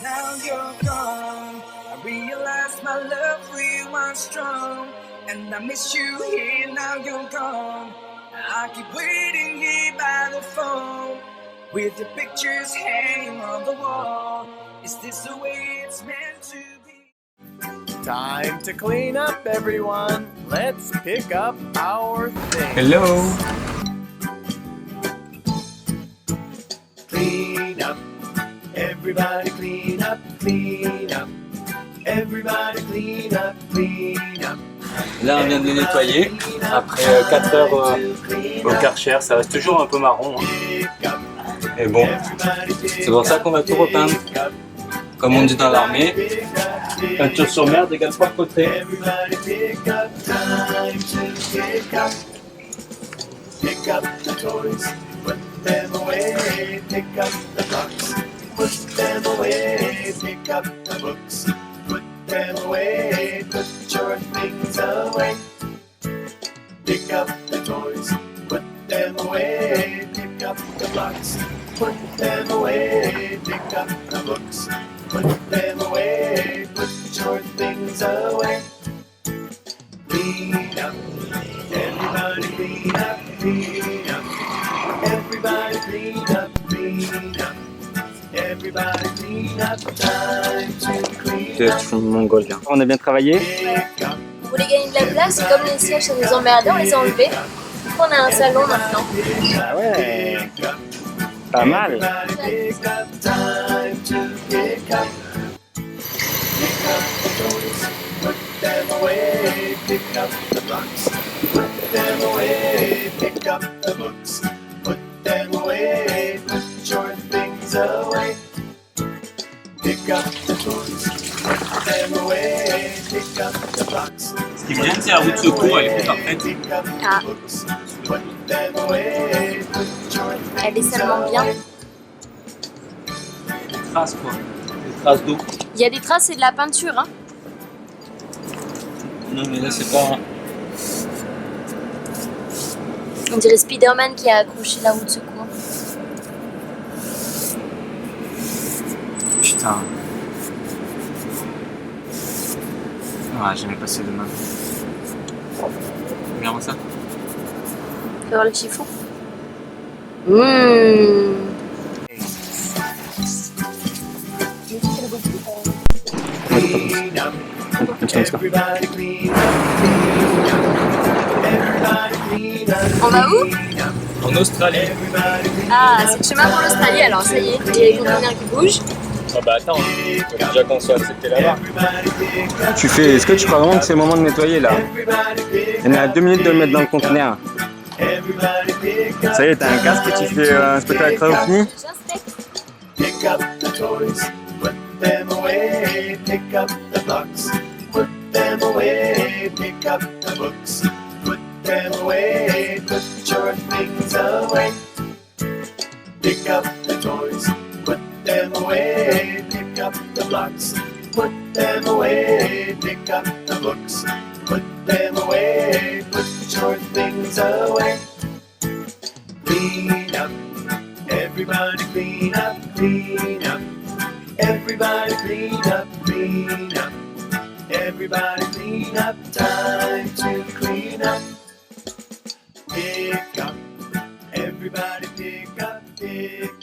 Now you're gone. I realize my love for you was strong, and I miss you here. Now you're gone. I keep waiting here by the phone, with your pictures hanging on the wall. Is this the way it's meant to be? Time to clean up, everyone. Let's pick up our things. Hello. Clean up. Everybody clean up, clean up. Everybody clean up, clean up. Là, on vient de les nettoyer. Après 4 heures au Karcher, ça reste toujours un peu marron. Hein. Et bon, c'est pour ça qu'on va tout repeindre. Comme on dit dans l'armée, peinture sur merde égale 3 côtés. Pick up the toys, put them away, pick up the blocks, put them away, pick up the books, put them away, put your things away. Pick up the toys, put them away, pick up the blocks, put them away, pick up the books, put them away, put your things away. Clean up, everybody clean up, clean up. Everybody clean up, clean up. Everybody clean up, time to clean up. Mongolien. On a bien travaillé. On voulait gagner de la place, et comme les sièges ça nous emmerdait, on les a enlevés. On a un salon maintenant. Ah ouais. Pas mal. Pick up, time to pick up. Pick up the toys, put them away, pick up the blocks, put them away, pick up the books, put them away, put your things away. Pick up the toys, put them away, pick up the blocks. Ce qui est bien, c'est la roue de secours, elle est plus parfaite. Pick up Ah. the books, put them away, put your Elle est things seulement bien. away. Des traces quoi. Des traces d'eau. Il y a des traces et de la peinture, hein. Non mais là c'est pas... On dirait Spider-Man qui a accroché la roue de secours. Putain. Ah, j'ai jamais passé de main. Regarde ça. Fais voir le chiffon. Mmh. Clean up, everybody clean up, clean up. Everybody clean up, On va où? clean up. En Australie. Everybody clean Ah, c'est le chemin pour l'Australie, alors ça y est. Il y a les conteneurs qui bougent. Ah bah attends, faut déjà qu'on soit accepté là-bas. Tu fais, est-ce que tu crois vraiment que c'est le moment de nettoyer là? On est à 2 minutes de le mettre dans le conteneur. Ça y est, t'as un casque et tu fais un spectacle fini? Pick up the toys, put them away, pick up the blocks, put them away, pick up the books, put them away, put your things away. Pick up the toys, put them away, pick up the blocks, put them away, pick up the books, put them away, put your things away. Clean up, everybody clean up, clean up. Everybody clean up, clean up. Everybody clean up, time to clean up. Pick up, everybody pick up, pick